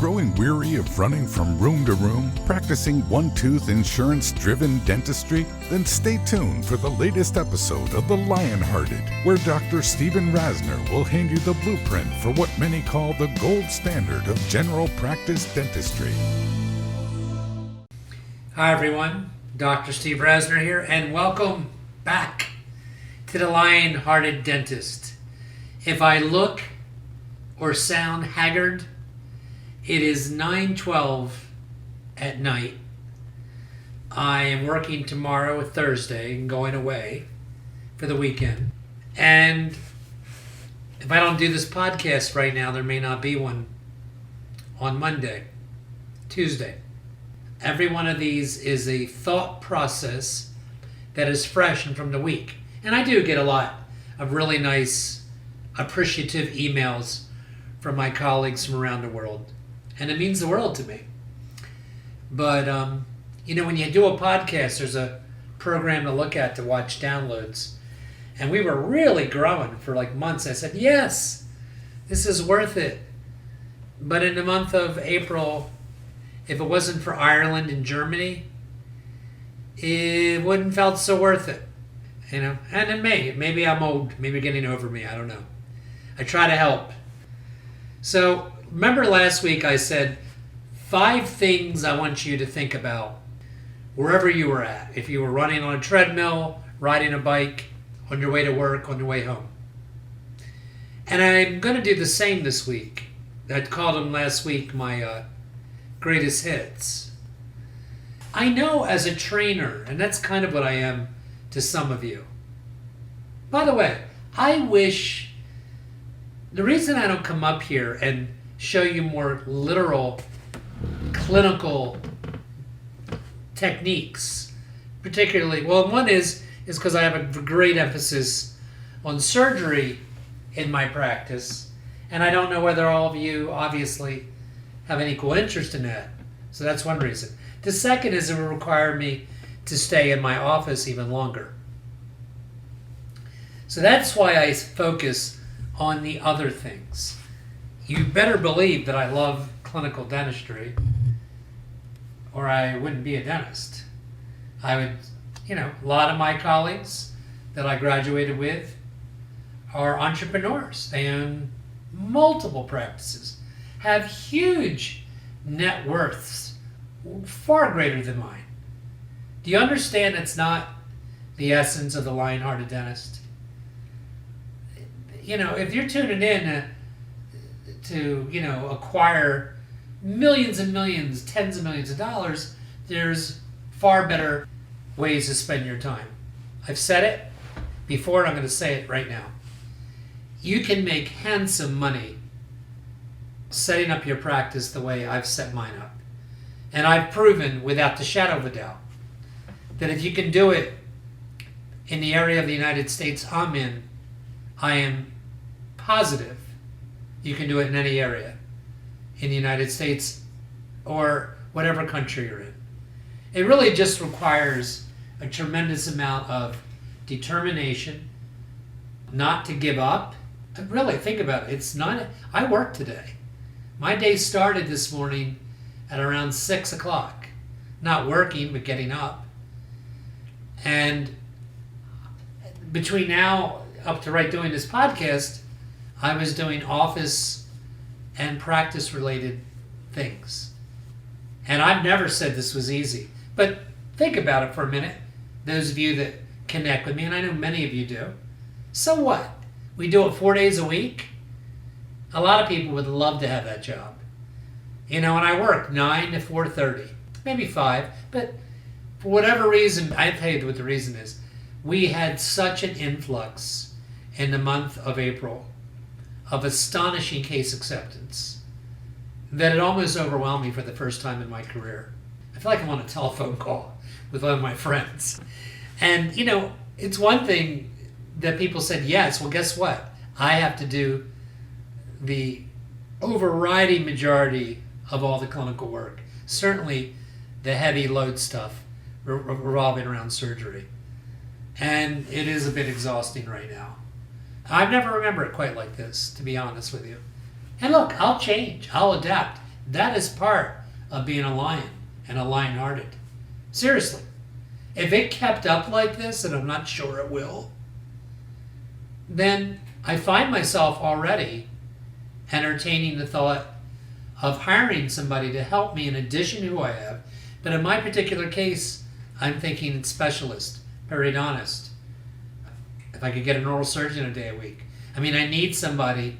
growing weary of running from room to room, practicing one-tooth insurance-driven dentistry? Then stay tuned for the latest episode of The Lionhearted, where Dr. Stephen Rasner will hand you the blueprint for what many call the gold standard of general practice dentistry. Hi everyone, Dr. Steve Rasner here, and welcome back to The Lionhearted Dentist. If I look or sound haggard, it is 9:12 at night. I am working tomorrow, Thursday, and going away for the weekend. And if I don't do this podcast right now, there may not be one on Monday, Tuesday. Every one of these is a thought process that is fresh and from the week. And I do get a lot of really nice, appreciative emails from my colleagues from around the world. And it means the world to me. But, when you do a podcast, there's a program to look at to watch downloads. And we were really growing for like months. I said, yes, this is worth it. But in the month of April, if it wasn't for Ireland and Germany, it wouldn't felt so worth it. And it maybe I'm old, maybe getting over me, I don't know. I try to help. So, remember last week I said 5 things I want you to think about wherever you were at. If you were running on a treadmill, riding a bike, on your way to work, on your way home. And I'm going to do the same this week. I called them last week my greatest hits. I know as a trainer, and that's kind of what I am to some of you. By the way, the reason I don't come up here and show you more literal, clinical techniques, particularly, one is because I have a great emphasis on surgery in my practice, and I don't know whether all of you obviously have an equal interest in that. So that's one reason. The second is it will require me to stay in my office even longer. So that's why I focus on the other things. You better believe that I love clinical dentistry, or I wouldn't be a dentist. I would, a lot of my colleagues that I graduated with are entrepreneurs. They own multiple practices, have huge net worths, far greater than mine. Do you understand it's not the essence of the Lionhearted Dentist? If you're tuning in to acquire millions and millions, tens of millions of dollars, there's far better ways to spend your time. I've said it before, and I'm going to say it right now. You can make handsome money setting up your practice the way I've set mine up. And I've proven without the shadow of a doubt that if you can do it in the area of the United States I'm in, I am positive you can do it in any area in the United States or whatever country you're in. It really just requires a tremendous amount of determination, not to give up. Really, think about it. I worked today. My day started this morning at around 6 o'clock. Not working, but getting up. And between now up to doing this podcast, I was doing office and practice related things. And I've never said this was easy. But think about it for a minute. Those of you that connect with me, and I know many of you do. So what? We do it 4 days a week? A lot of people would love to have that job. And I work 9 to 4:30, maybe 5, but for whatever reason, I'll tell you what the reason is. We had such an influx in the month of April of astonishing case acceptance that it almost overwhelmed me for the first time in my career. I feel like I'm on a telephone call with one of my friends. And, it's one thing that people said yes. Well, guess what? I have to do the overriding majority of all the clinical work. Certainly the heavy load stuff revolving around surgery. And it is a bit exhausting right now. I've never remembered it quite like this, to be honest with you. And look, I'll change. I'll adapt. That is part of being a lion and a lion-hearted. Seriously. If it kept up like this, and I'm not sure it will, then I find myself already entertaining the thought of hiring somebody to help me in addition to who I have. But in my particular case, I'm thinking specialist, periodontist. If I could get an oral surgeon a day a week. I mean, I need somebody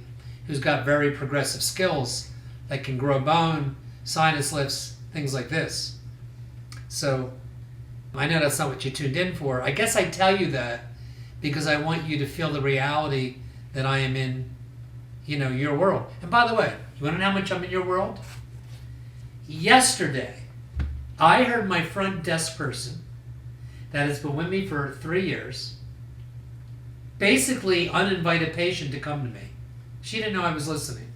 who's got very progressive skills that can grow bone, sinus lifts, things like this. So I know that's not what you tuned in for. I guess I tell you that because I want you to feel the reality that I am in, your world. And by the way, you want to know how much I'm in your world? Yesterday, I heard my front desk person that has been with me for 3 years, basically uninvited patient to come to me. She didn't know I was listening.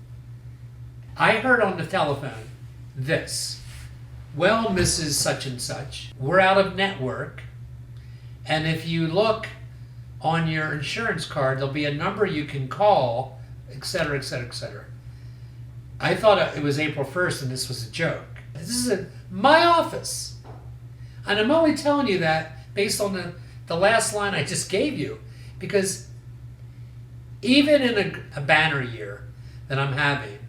I heard on the telephone this. Well, Mrs. Such and Such, we're out of network, and if you look on your insurance card, there'll be a number you can call, etc., etc., etc. I thought it was April 1st and this was a joke. This is my office. And I'm only telling you that based on the last line I just gave you, because even in a banner year that I'm having,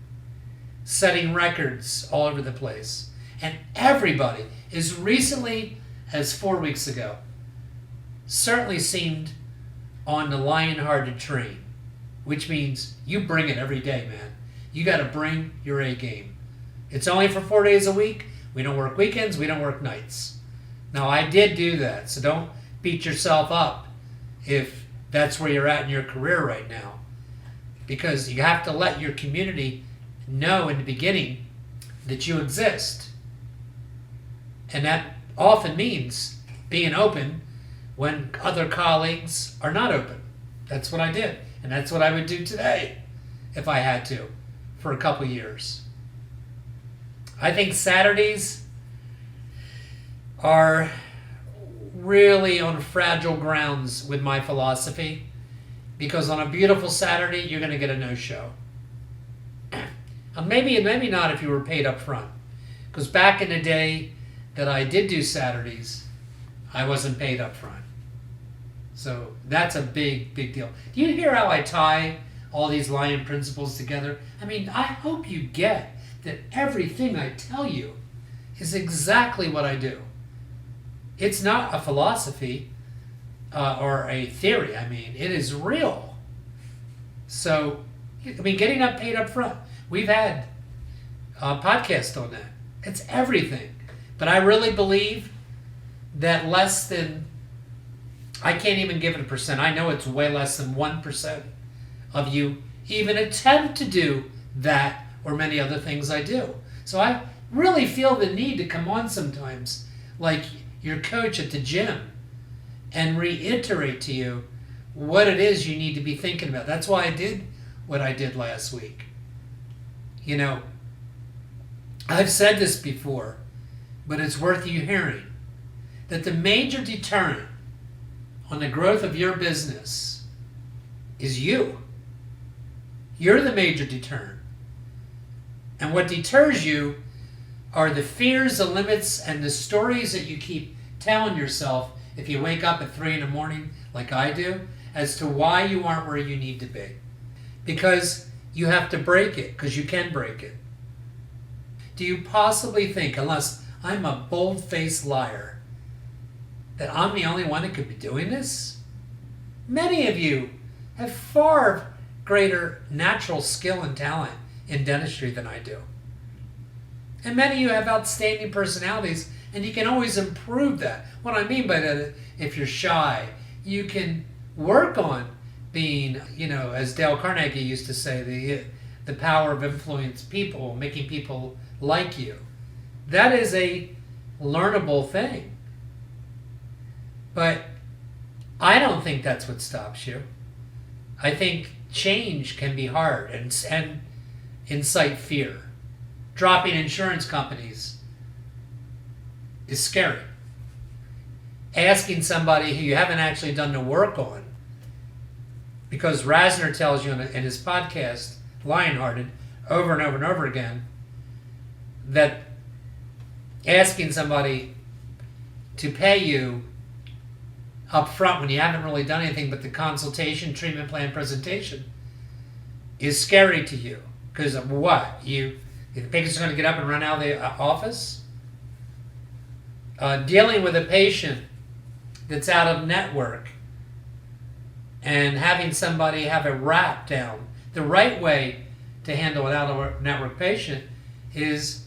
setting records all over the place, and everybody, as recently as 4 weeks ago, certainly seemed on the Lionhearted train, which means you bring it every day, man. You got to bring your A game. It's only for 4 days a week. We don't work weekends. We don't work nights. Now, I did do that, so don't beat yourself up if that's where you're at in your career right now, because you have to let your community know in the beginning that you exist. And that often means being open when other colleagues are not open. That's what I did. And that's what I would do today if I had to for a couple years. I think Saturdays are really on fragile grounds with my philosophy, because on a beautiful Saturday, you're going to get a no-show. And maybe not if you were paid up front. Because back in the day that I did do Saturdays, I wasn't paid up front. So that's a big, big deal. Do you hear how I tie all these Lion principles together? I mean, I hope you get that everything I tell you is exactly what I do. It's not a philosophy or a theory. I mean, it is real. So, getting up paid up front. We've had a podcast on that. It's everything. But I really believe that less than, I can't even give it a percent. I know it's way less than 1% of you even attempt to do that or many other things I do. So I really feel the need to come on sometimes, like your coach at the gym, and reiterate to you what it is you need to be thinking about. That's why I did what I did last week. I've said this before, but it's worth you hearing, that the major deterrent on the growth of your business is you. You're the major deterrent. And what deters you are the fears, the limits, and the stories that you keep telling yourself if you wake up at 3 in the morning like I do, as to why you aren't where you need to be. Because you have to break it, because you can break it. Do you possibly think, unless I'm a bold-faced liar, that I'm the only one that could be doing this? Many of you have far greater natural skill and talent in dentistry than I do. And many of you have outstanding personalities, and you can always improve that. What I mean by that, if you're shy, you can work on being, as Dale Carnegie used to say, the power of influence people, making people like you. That is a learnable thing. But I don't think that's what stops you. I think change can be hard and incite fear. Dropping insurance companies is scary. Asking somebody who you haven't actually done the work on, because Rasner tells you in his podcast, Lionhearted, over and over and over again, that asking somebody to pay you up front when you haven't really done anything but the consultation, treatment plan, presentation is scary to you. Because of what? You think the patient's going to get up and run out of the office? Dealing with a patient that's out of network and having somebody have a wrap down. The right way to handle an out of network patient is,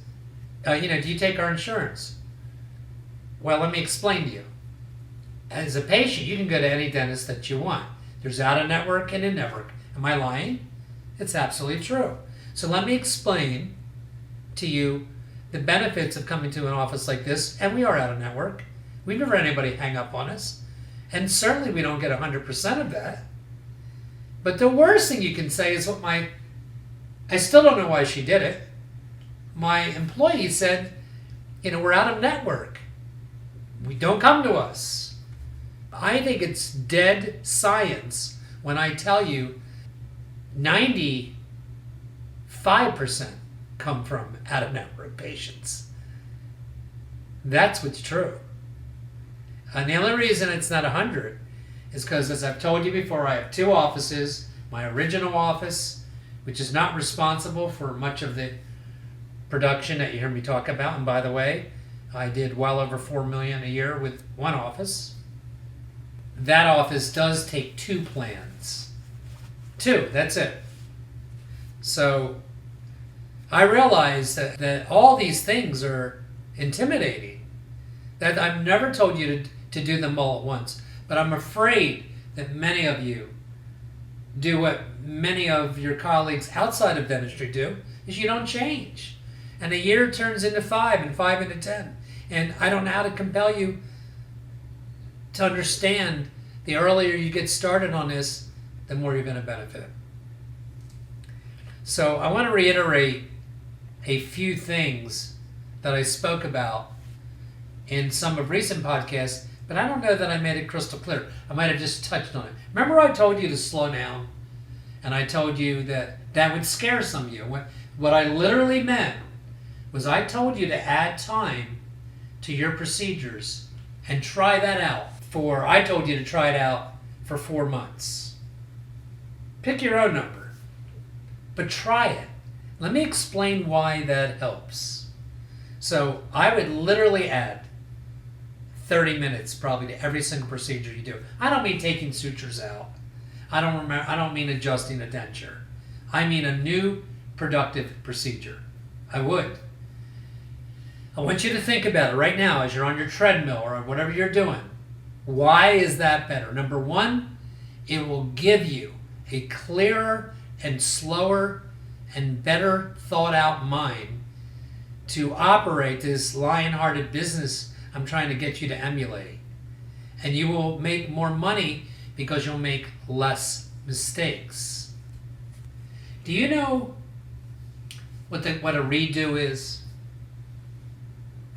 do you take our insurance? Well, let me explain to you. As a patient, you can go to any dentist that you want. There's out of network and in network. Am I lying? It's absolutely true. So let me explain to you the benefits of coming to an office like this, and we are out of network. We've never had anybody hang up on us, and certainly we don't get 100% of that. But the worst thing you can say is I still don't know why she did it. My employee said, we're out of network. We don't come to us. I think it's dead science when I tell you 95% come from out-of-network patients. That's what's true. And the only reason it's not 100 is because, as I've told you before, I have two offices. My original office, which is not responsible for much of the production that you hear me talk about. And by the way, I did well over $4 million a year with one office. That office does take 2 plans. 2, that's it. So I realize that all these things are intimidating. That I've never told you to do them all at once. But I'm afraid that many of you do what many of your colleagues outside of dentistry do, is you don't change. And a year turns into 5 and 5 into 10. And I don't know how to compel you to understand the earlier you get started on this, the more you're going to benefit. So I want to reiterate a few things that I spoke about in some of recent podcasts, but I don't know that I made it crystal clear. I might have just touched on it. Remember I told you to slow down, and I told you that would scare some of you. What I literally meant was I told you to add time to your procedures and try that out I told you to try it out for 4 months. Pick your own number, but try it. Let me explain why that helps. So I would literally add 30 minutes probably to every single procedure you do. I don't mean taking sutures out. I don't mean adjusting a denture. I mean a new productive procedure. I would. I want you to think about it right now as you're on your treadmill or whatever you're doing. Why is that better? Number one, it will give you a clearer and slower and better thought out mind to operate this Lionhearted business I'm trying to get you to emulate. And you will make more money because you'll make less mistakes. Do you know what a redo is?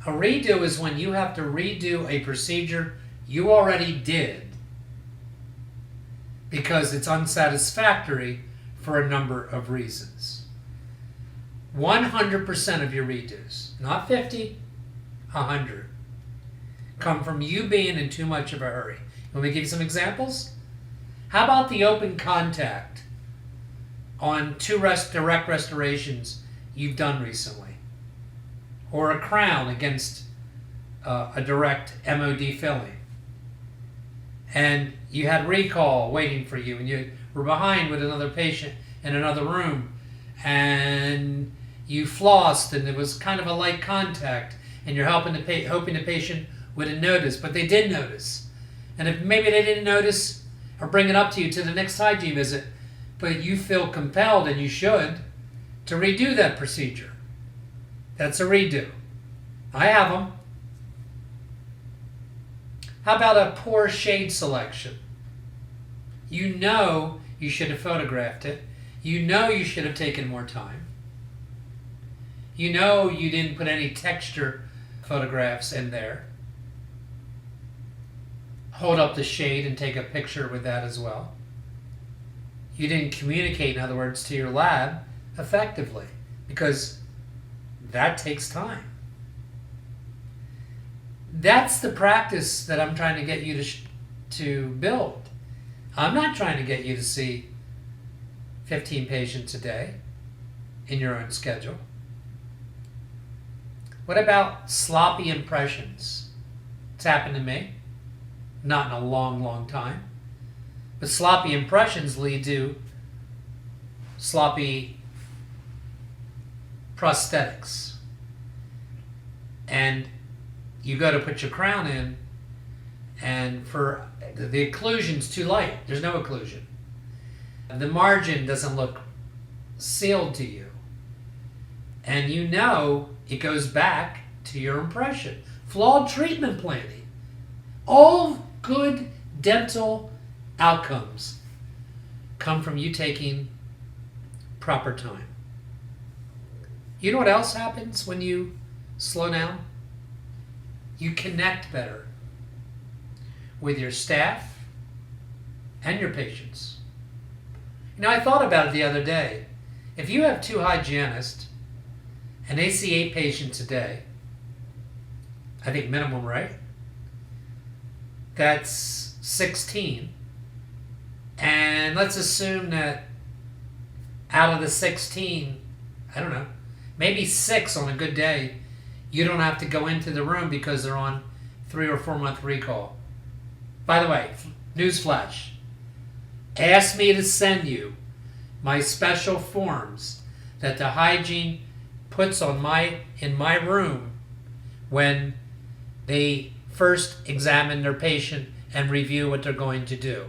A redo is when you have to redo a procedure you already did because it's unsatisfactory for a number of reasons. 100% of your redos, not 50, 100, come from you being in too much of a hurry. Want me to give you some examples? How about the open contact on 2 direct restorations you've done recently? Or a crown against a direct MOD filling. And you had recall waiting for you, and you were behind with another patient in another room, and you flossed, and it was kind of a light contact, and you're hoping the patient wouldn't notice, but they did notice. And if maybe they didn't notice or bring it up to you to the next hygiene visit, but you feel compelled, and you should, to redo that procedure. That's a redo. I have them. How about a poor shade selection? You know you should have photographed it. You know you should have taken more time. You know you didn't put any texture photographs in there. Hold up the shade and take a picture with that as well. You didn't communicate, in other words, to your lab effectively, because that takes time. That's the practice that I'm trying to get you to build. I'm not trying to get you to see 15 patients a day in your own schedule. What about sloppy impressions? It's happened to me. Not in a long, long time. But sloppy impressions lead to sloppy prosthetics. And you go to put your crown in, and for the occlusion's too light. There's no occlusion. The margin doesn't look sealed to you. And you know it goes back to your impression. Flawed treatment planning. All good dental outcomes come from you taking proper time. You know what else happens when you slow down? You connect better with your staff and your patients. You know, I thought about it the other day. If you have 2 hygienists and they see 8 patients a day, I think minimum, right? That's 16. And let's assume that out of the 16, I don't know, maybe 6 on a good day, you don't have to go into the room because they're on 3 or 4 month recall. By the way, newsflash, ask me to send you my special forms that the hygiene puts on in my room when they first examine their patient and review what they're going to do.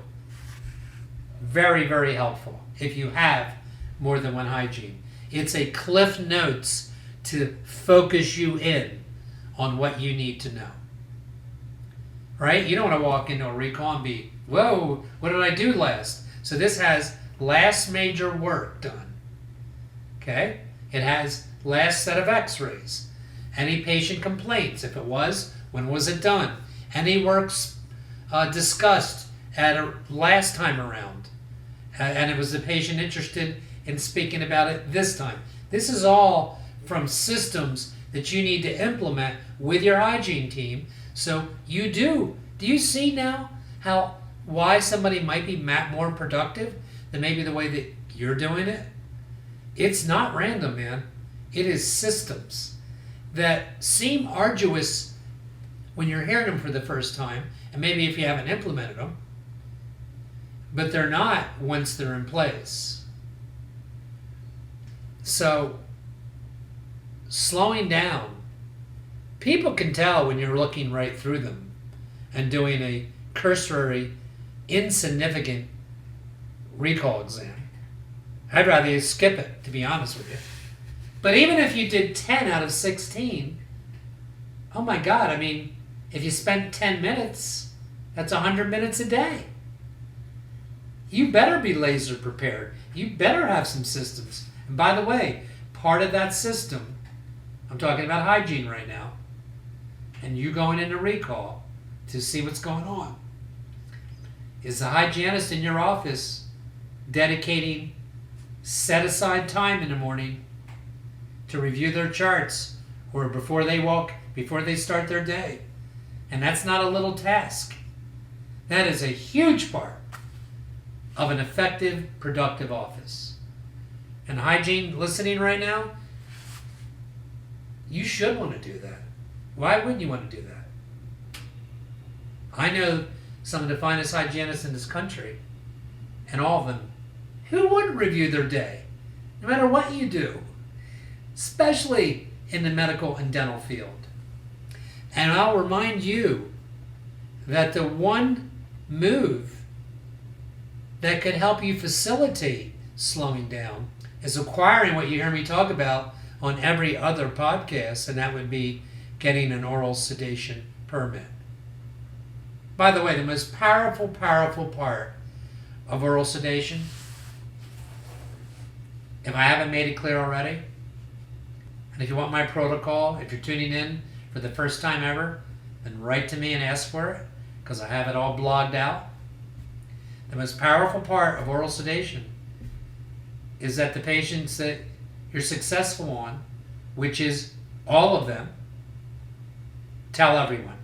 Very, very helpful if you have more than one hygiene. It's a cliff notes to focus you in on what you need to know. Right? You don't want to walk into a recall and be, whoa, what did I do last? So this has last major work done. Okay? It has last set of x-rays. Any patient complaints, if it was, when was it done? Any works discussed at a last time around, and it was the patient interested in speaking about it this time. This is all from systems that you need to implement with your hygiene team. So do you see now why somebody might be more productive than maybe the way that you're doing it? It's not random, man. It is systems that seem arduous when you're hearing them for the first time, and maybe if you haven't implemented them, but they're not once they're in place. So slowing down, people can tell when you're looking right through them and doing a cursory, insignificant recall exam. I'd rather you skip it, to be honest with you. But even if you did 10 out of 16, oh my God, I mean, if you spent 10 minutes, that's 100 minutes a day. You better be laser prepared. You better have some systems. And by the way, part of that system, I'm talking about hygiene right now, and you going into recall to see what's going on, is the hygienist in your office dedicating set aside time in the morning to review their charts or before they start their day. And that's not a little task. That is a huge part of an effective, productive office. And hygiene listening right now, you should want to do that. Why wouldn't you want to do that? I know some of the finest hygienists in this country, and all of them, who wouldn't review their day, no matter what you do, especially in the medical and dental field. And I'll remind you that the one move that could help you facilitate slowing down is acquiring what you hear me talk about on every other podcast, and that would be getting an oral sedation permit. By the way, the most powerful part of oral sedation, if I haven't made it clear already, and if you want my protocol, if you're tuning in for the first time ever, then write to me and ask for it, because I have it all blogged out. The most powerful part of oral sedation is that the patients that you're successful on, which is all of them, tell everyone.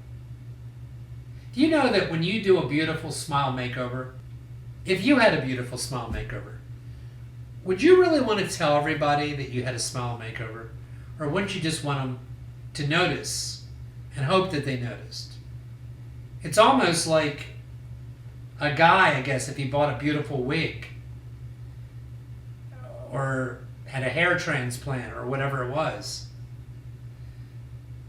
Do you know that when you do a beautiful smile makeover, if you had a beautiful smile makeover, would you really want to tell everybody that you had a smile makeover? Or wouldn't you just want them to notice and hope that they noticed? It's almost like a guy, I guess, if he bought a beautiful wig or had a hair transplant or whatever it was,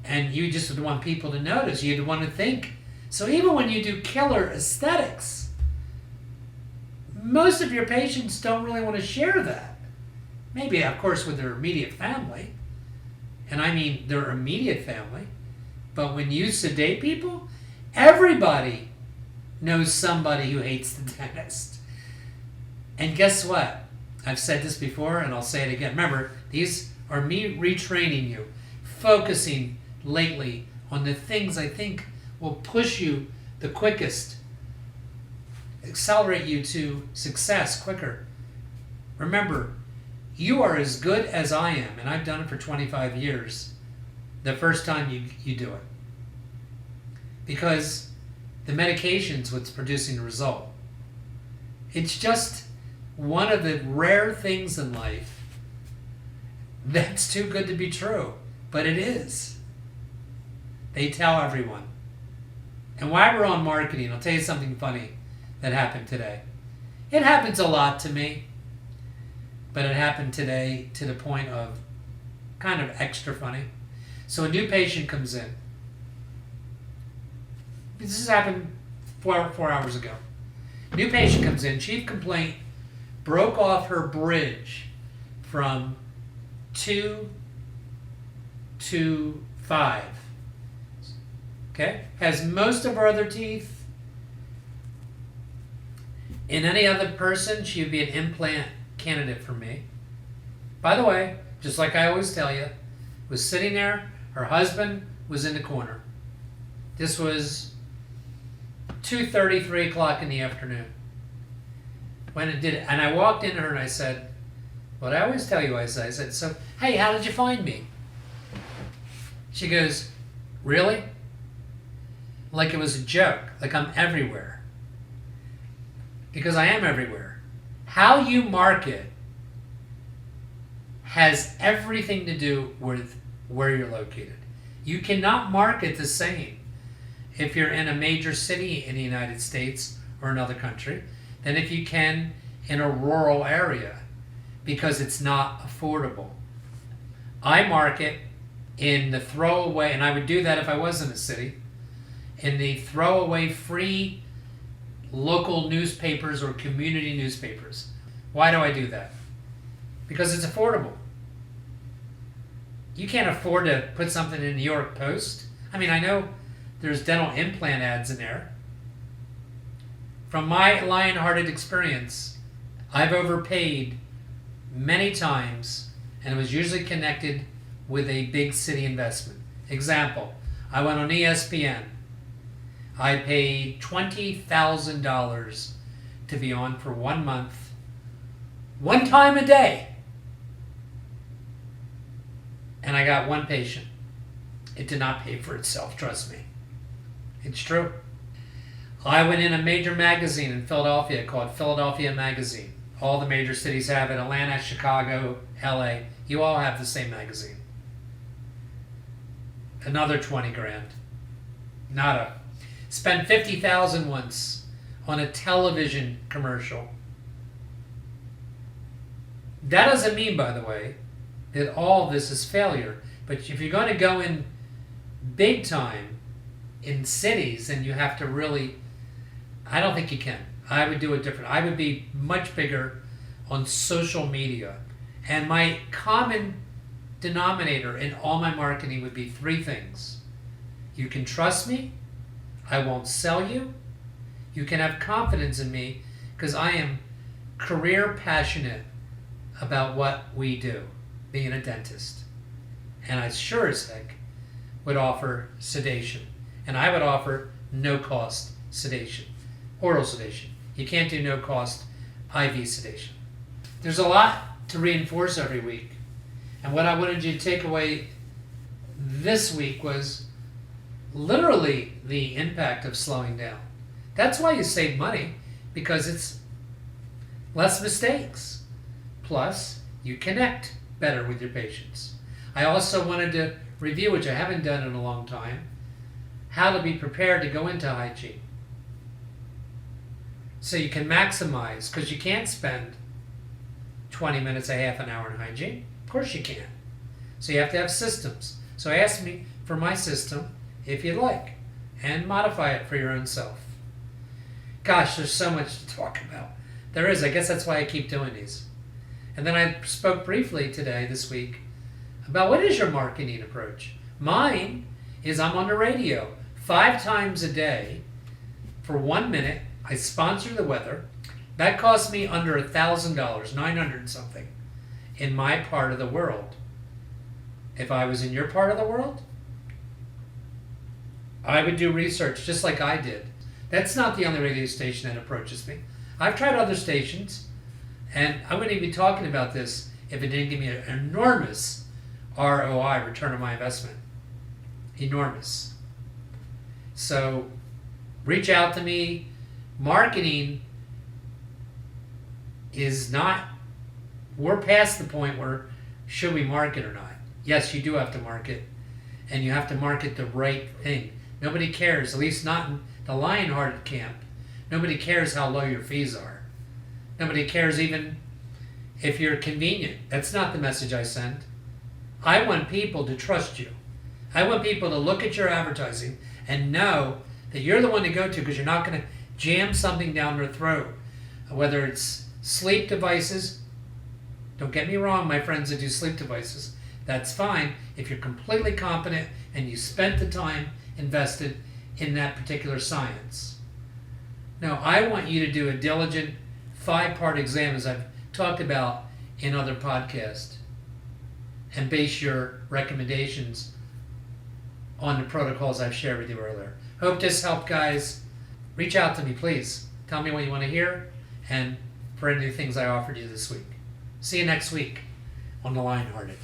and you just would want people to notice, you'd want to think. So even when you do killer aesthetics, most of your patients don't really want to share that. Maybe, of course, with their immediate family, and I mean their immediate family, but when you sedate people, everybody knows somebody who hates the dentist. And guess what? I've said this before and I'll say it again. Remember, these are me retraining you, focusing lately on the things I think will push you the quickest, accelerate you to success quicker. Remember, you are as good as I am, and I've done it for 25 years, the first time you do it. Because the medication's what's producing the result. It's just one of the rare things in life that's too good to be true, but it is. They tell everyone. And while we're on marketing, I'll tell you something funny that happened today. It happens a lot to me, but it happened today to the point of kind of extra funny. So a new patient comes in. This has happened four hours ago. New patient comes in, chief complaint, broke off her bridge from 2 to 5. Okay? Has most of her other teeth. In any other person, she would be an implant candidate for me. By the way, just like I always tell you, was sitting there, her husband was in the corner. This was 2:30, 3 o'clock in the afternoon. When it did it, and I walked into her and I said, what I always tell you, I said, so, hey, how did you find me? She goes, really? Like it was a joke, like I'm everywhere. Because I am everywhere. How you market has everything to do with where you're located. You cannot market the same if you're in a major city in the United States or another country than if you can in a rural area, because it's not affordable. I market in the throwaway, and I would do that if I was in a city, in the throwaway free local newspapers or community newspapers. Why do I do that? Because it's affordable. You can't afford to put something in the New York Post. I mean, I know there's dental implant ads in there. From my Lionhearted experience, I've overpaid many times, and it was usually connected with a big city investment. Example, I went on ESPN. I paid $20,000 to be on for 1 month, one time a day. And I got one patient. It did not pay for itself, trust me. It's true. I went in a major magazine in Philadelphia called Philadelphia Magazine. All the major cities have it. Atlanta, Chicago, LA. You all have the same magazine. Another 20 grand. Nada. Spent $50,000 once on a television commercial. That doesn't mean, by the way, that all this is failure. But if you're going to go in big time in cities, then you have to really, I don't think you can. I would do it different. I would be much bigger on social media. And my common denominator in all my marketing would be 3 things. You can trust me. I won't sell you. You can have confidence in me because I am career passionate about what we do, being a dentist. And I sure as heck would offer sedation. And I would offer no-cost sedation, oral sedation. You can't do no-cost IV sedation. There's a lot to reinforce every week. And what I wanted you to take away this week was literally the impact of slowing down. That's why you save money, because it's less mistakes. Plus, you connect better with your patients. I also wanted to review, which I haven't done in a long time, how to be prepared to go into hygiene. So you can maximize, because you can't spend 20 minutes, a half an hour in hygiene. Of course you can't. So you have to have systems. So ask me for my system if you'd like, and modify it for your own self. Gosh, there's so much to talk about. There is. I guess that's why I keep doing these. And then I spoke briefly today, this week, about what is your marketing approach. Mine is I'm on the radio 5 times a day for 1 minute. I sponsor the weather. That costs me under $1,000, 900 something, in my part of the world. If I was in your part of the world, I would do research just like I did. That's not the only radio station that approaches me. I've tried other stations, and I wouldn't even be talking about this if it didn't give me an enormous ROI, return on my investment. Enormous. So reach out to me. Marketing is not, we're past the point where should we market or not. Yes, you do have to market, and you have to market the right thing. Nobody cares, at least not in the Lionhearted camp. Nobody cares how low your fees are. Nobody cares even if you're convenient. That's not the message I send. I want people to trust you. I want people to look at your advertising and know that you're the one to go to, because you're not going to jam something down their throat. Whether it's sleep devices, don't get me wrong, my friends that do sleep devices, that's fine if you're completely competent and you spent the time invested in that particular science. Now, I want you to do a diligent 5-part exam, as I've talked about in other podcasts, and base your recommendations on the protocols I've shared with you earlier. Hope this helped, guys. Reach out to me, please. Tell me what you want to hear, and for any things I offered you this week. See you next week on The Lionhearted.